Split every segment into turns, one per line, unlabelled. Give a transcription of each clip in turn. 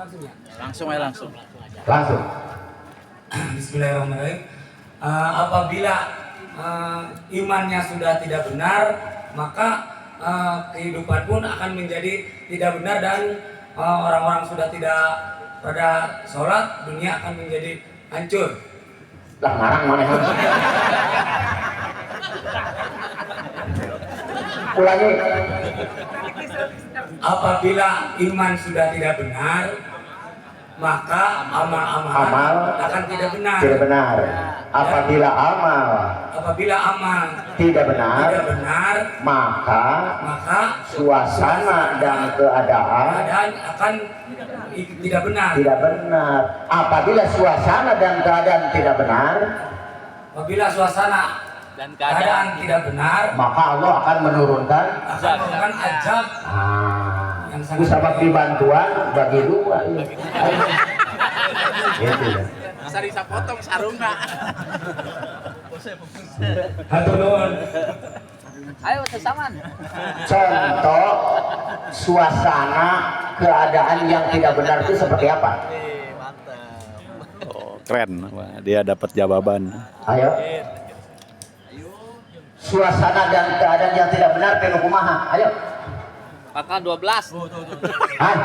Langsung aja langsung.
Langsung.
Bismillahirrahmanirrahim. Apabila imannya sudah tidak benar, maka kehidupan pun akan menjadi tidak benar dan orang-orang sudah tidak pada sholat, dunia akan menjadi hancur.
Lah ngarang mana? Ulangi.
Apabila iman sudah tidak benar, maka amal akan tidak benar.
Tidak benar. Apabila amal
tidak
benar, maka suasana dan keadaan
akan tidak benar.
Tidak benar. Apabila suasana dan keadaan tidak benar,
apabila suasana dan keadaan tidak benar,
maka Allah akan menurunkan
azab.
Musabab dibantuan bagi dua. Gitu ya.
Masa bisa potong sarungna.
Hatur nuhun.
Ayo sesaman.
Contoh suasana keadaan yang tidak benar itu seperti apa?
Oh, keren. Wah, dia dapat jawaban.
Ayo. Suasana dan keadaan yang tidak benar penuh kumaha. Ayo.
Pangkal 12.
Hah?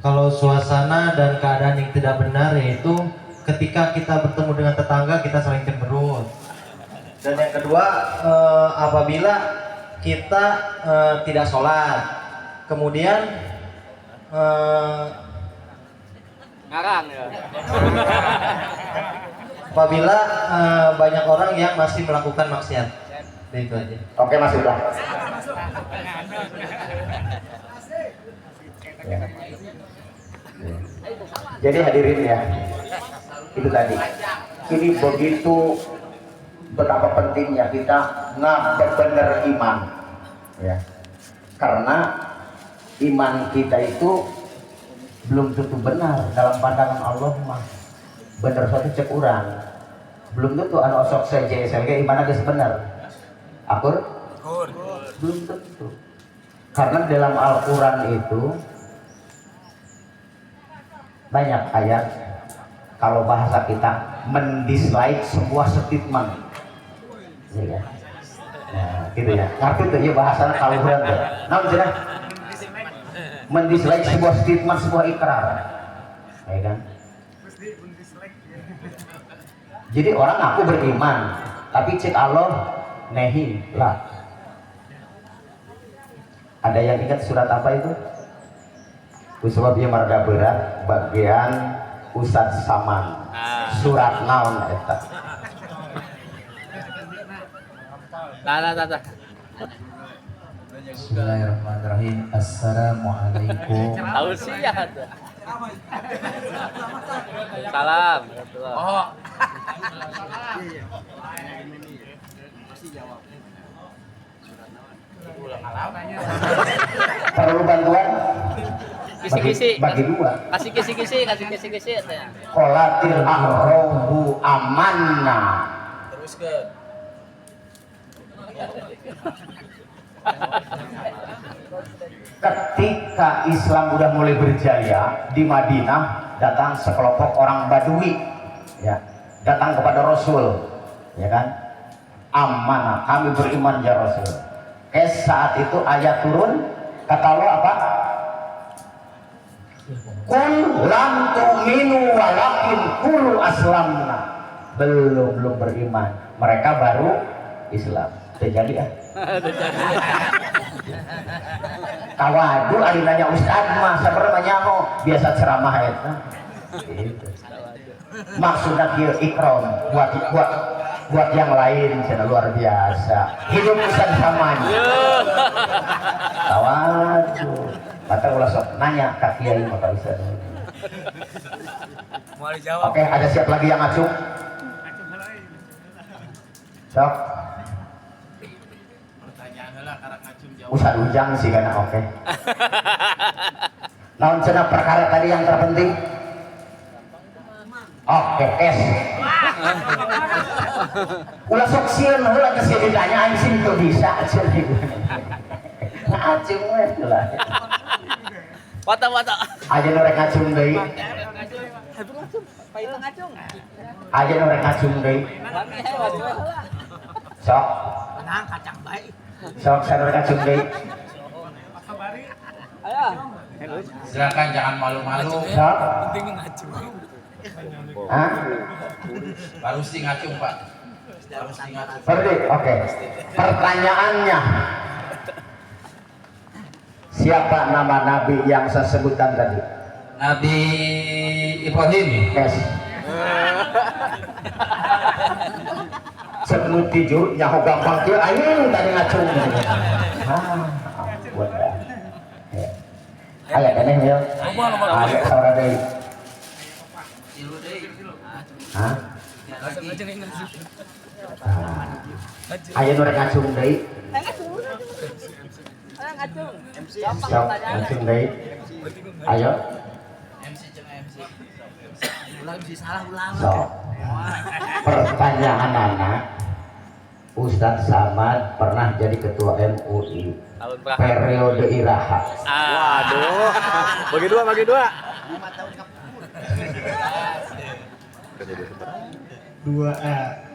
Kalau suasana dan keadaan yang tidak benar yaitu ketika kita bertemu dengan tetangga kita saling cemberut. Dan yang kedua apabila kita tidak sholat, kemudian
Ngarang ya.
apabila banyak orang yang masih melakukan maksiat. Itu aja.
Oke, Mas udah. Ya. Jadi hadirin ya, itu tadi. Ini begitu betapa pentingnya kita benar iman, ya. Karena iman kita itu belum tentu benar dalam pandangan Allah mah. Bener suatu cek urang. Belum tentu anu osok saja SLG iman geus bener. Akur? Belum tentu. Karena dalam Al-Qur'an itu banyak ayat, kalau bahasa kita mendislike sebuah statement, ya, nah, gitu ya. Ngerti tuh ya bahasanya kalau berat tuh. Nah, jelas mendislike sebuah statement, sebuah ikrar, ya kan? Jadi orang aku beriman, tapi cek Allah nehi lah. Ada yang ingat surat apa itu? Sebabnya marga berat bagian Ustadz Saman. Surat naon eta?
Tah.
Bismillahirrahmanirrahim. Assalamualaikum.
Tahu sih ya. Salam. Oh.
Perlu bantuan?
Kisi-kisi.
Bagi dua.
Kasih kisi-kisi ya.
Qolatil ahrobu amanna.
Terus ke
Ketika Islam udah mulai berjaya di Madinah, datang sekelompok orang Badui, ya, datang kepada Rasul, ya kan? Amanah, kami beriman ya Rasul. Saat itu ayat turun, kata Allah apa? Qul lam tu'minu walakin qulu aslamna. Belum beriman, mereka baru Islam. Terjadi ya? Kawadu ari nanya ustad mah sabarna nyaho biasa ceramah eta. Gitu. Maksudnya kieu ikram buat yang lain cenah luar biasa. Hidup ustad samanya. Kawadu. Kata ulah sok nanya ka kiai mah bisa.
Mau dijawab.
Oke, ada siap lagi yang ngacung? Sok. Usah ujang sih karena oke. Naon cenah perkara tadi yang terpenting? Oke, Ulah sok sieun heula geus ditanya anjing tuh bisa cenah. Ngacung we lah.
Foto-foto.
Aja norek ngacung deui. Aja norek ngacung deui. Sok.
Tenang kacang baik.
Sok sanorek ngacung deui.
Ayo.
Silakan jangan malu-malu.
Sok. Hah?
Baru sih ngacung, Pak. Baru sih ngacung.
Berarti oke. Pertanyaannya, siapa nama nabi yang saya sebutkan tadi?
Nabi Ibrahim.
Yes. Sebelum tidur nyaho gampang kieu aing tadi ngacung. Ampun dah. Aya keneh ya. Aya saudara deui. Hah? Aya nu rek ngacung deui. Sok ngacung deui. Ayo. Sok. Pertanyaan anak, Ustadz Samad pernah jadi ketua MUI periode Iraha.
Waduh. Bagi dua.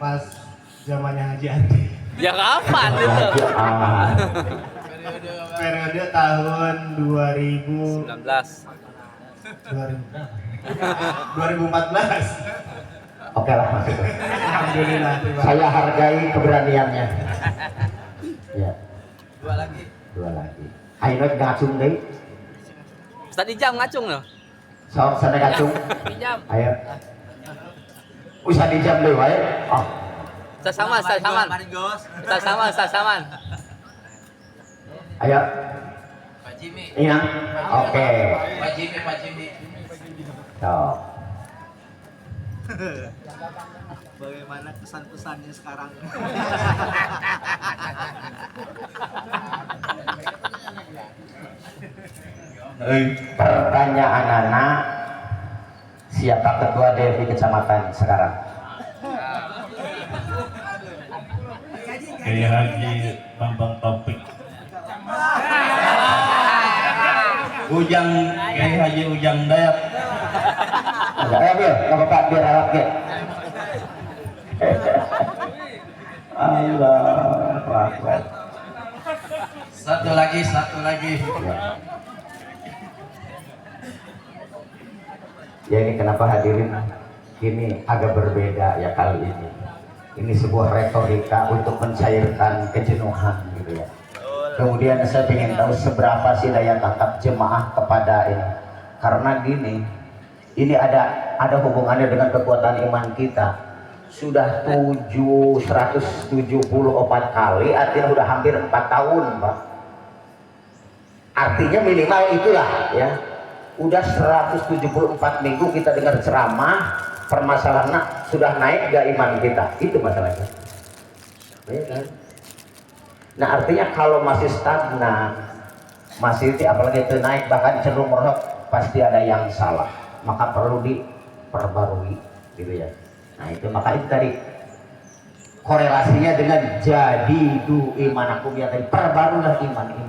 Pas zamannya Haji Andi.
Ya kapan itu?
Periode tahun 2000
19.
2014.
Oke lah maksudnya.
Alhamdulillah. Terima kasih.
Saya hargai keberaniannya. Ya. Dua lagi. Ayo ngacung deui.
Tadi jam ngacung loh.
Sok sana ngacung.
Jam.
Ayo. Usah dijam deui wae. Oh.
Sasaman.
Ayo.
Pak Jimmy.
Iya. Oke.
Pak Jimmy.
Sok.
Bagaimana kesan-pesannya sekarang?
Pertanyaan anak, siapa ketua DPI kecamatan sekarang?
Kiai Haji Bambang Taufik. Kiai Haji Ujang Dayak.
Ayo Bil, nggak apa-apa biar awak Bil. Allahu Akbar.
Satu lagi.
Ya ini kenapa hadirin ini agak berbeda ya kali ini. Ini sebuah retorika untuk mencairkan kejenuhan gitu ya. Kemudian saya ingin tahu seberapa sih daya tangkap jemaah kepada ini. Karena gini, ini ada hubungannya dengan kekuatan iman kita. Sudah 774 kali, artinya sudah hampir 4 tahun, Pak. Artinya minimal itulah ya. Udah 174 minggu kita dengar ceramah, permasalahannya sudah naik gak iman kita? Itu masalahnya. Ya, kan? Nah artinya kalau masih stagnan, masih itu apalagi itu naik bahkan cenderung merosot, pasti ada yang salah. Maka perlu diperbarui, gitu ya. Nah itu maka itu tadi korelasinya dengan jadidu imanakum ya tadi, perbarulah iman.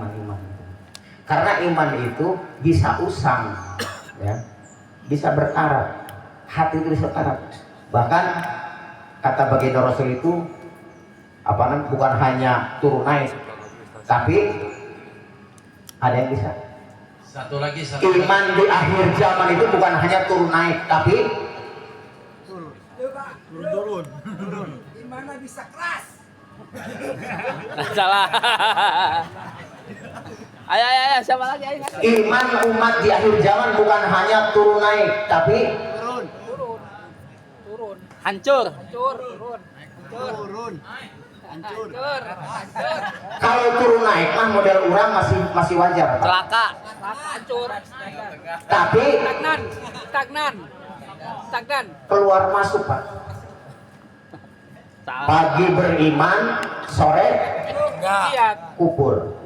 Karena iman itu bisa usang, ya, bisa berkarat, hati itu bisa berkarat. Bahkan kata baginda Rasul itu bukan hanya turun naik, tapi ada yang bisa.
Satu lagi.
Iman di akhir zaman itu bukan hanya turun naik, tapi
Turun.
Gimana bisa keras?
Salah. Ayo, siapa lagi? Ayo.
iman umat di akhir zaman bukan hanya turun naik, tapi
Turun. Hancur.
kalau turun naik mah model orang masih wajar, Pak.
Celaka. Hancur.
Tapi
Stagnan.
keluar masuk, Pak.
Salah.
Pagi beriman, sore kubur.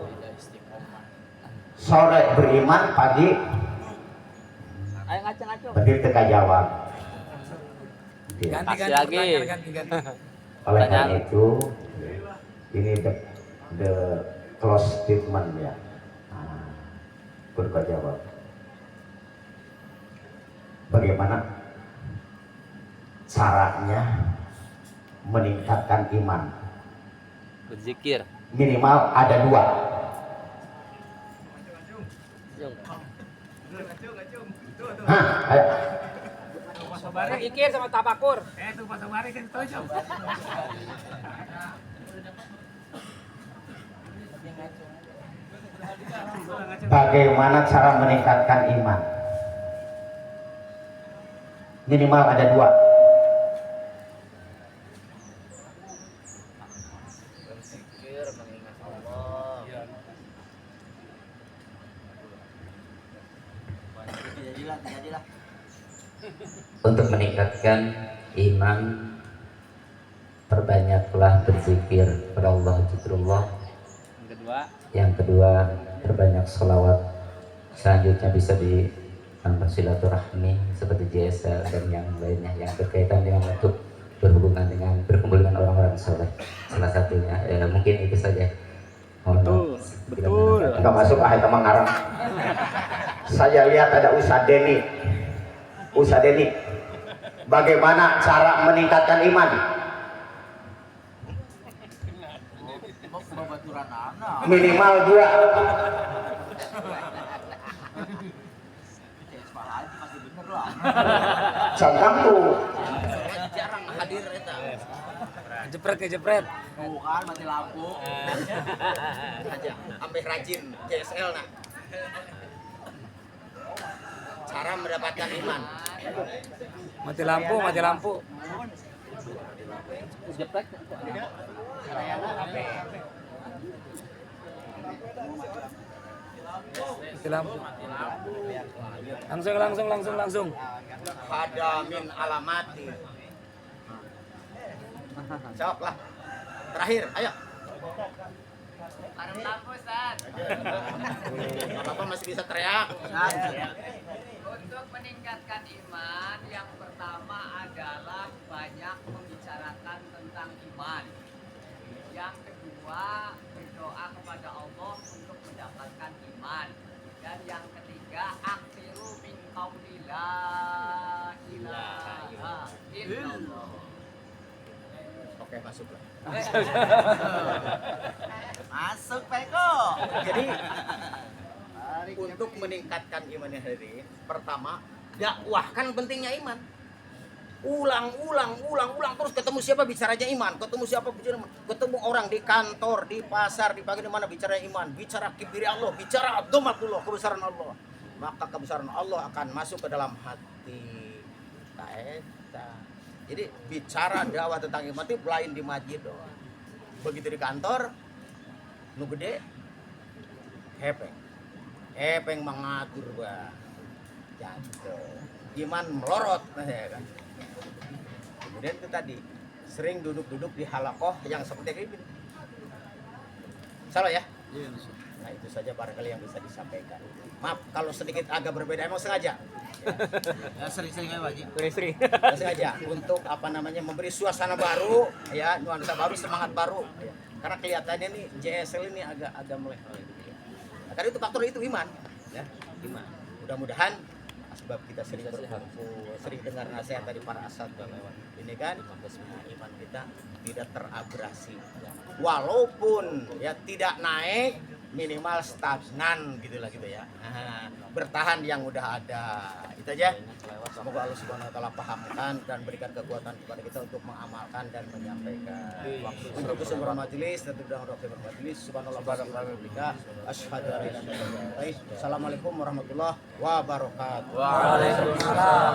Sore beriman, pagi
Ayo ngacung.
berarti teka jawab.
Kasih lagi.
Oleh karena itu, ini the close statement ya. Berkata jawab. Bagaimana caranya meningkatkan iman?
Berzikir.
Minimal ada 2. Hah, ayo.
Berzikir sama tafakur.
Bagaimana cara meningkatkan iman? Minimal ada 2.
Berzikir, mengingat Allah. Jadilah.
Untuk meningkatkan iman, perbanyaklah berzikir kepada Allah zikrullah. Yang kedua, perbanyak sholawat. Selanjutnya bisa ditambah silaturahmi seperti JSL dan yang lainnya yang berkaitan dengan untuk berhubungan dengan berkumpul dengan orang-orang soleh. Salah satunya mungkin itu saja.
Betul.
Enggak masuk itu mengarang. Saya lihat ada Ustadz Denny. Ustadz Denny, bagaimana cara meningkatkan iman? Minimal 2. Contoh tuh.
Jarang hadir eta.
Jepret.
Bukan mati lampu. Aja, sampai rajin JSL nak. Cara mendapatkan iman.
Mati lampu.
Jeprek.
Mati lampu. Langsung.
Ada min alamati. Sok lah. Terakhir, ayo. Apa masih bisa teriak?
Untuk meningkatkan iman, yang pertama adalah banyak membicarakan tentang iman. Yang kedua, berdoa kepada Allah untuk mendapatkan iman. Dan yang ketiga, akhiru min qauli la ilaha illallah.
Oke, masuk lah.
Masuk Peko.
Jadi untuk meningkatkan imannya hari pertama dakwahkan pentingnya iman. Ulang terus ketemu siapa bicaranya iman, ketemu orang di kantor, di pasar, di pagi di mana bicara iman, bicara kibir Allah, bicara adzamatullah, kebesaran Allah. Maka kebesaran Allah akan masuk ke dalam hati. Jadi bicara dakwah tentang iman itu lain di masjid doang. Begitu di kantor, nu gede, hepeng mengatur bah, jatuh, iman melorot, ya kan. Kemudian itu tadi sering duduk di halakoh yang seperti ini. Salah ya? Nah itu saja barangkali yang bisa disampaikan. Maaf kalau sedikit agak berbeda, emang sengaja.
Ya sering-sering aja Pak Haji.
Sering. Sengaja untuk memberi suasana baru, ya nuansa baru, semangat baru. Ya. Karena kelihatannya nih JSL ini agak meleleh gitu ya. Nah, karena itu faktor itu iman, ya iman. Mudah-mudahan sebab kita sering berkumpul, sering dengar nasihat dari para asad ini kan, iman kita tidak terabrasi. Walaupun ya tidak naik, minimal stagnan gitu ya. Bertahan yang udah ada. Itu aja. Semoga Allah Subhanahu wa taala pahamkan dan berikan kekuatan kepada kita untuk mengamalkan dan menyampaikan. Untuk keseluruhan majelis dan untuk majelis subhanallah walhamdulillah asyhadu an la ilaha illallah. Assalamualaikum warahmatullahi wabarakatuh.
Waalaikumsalam.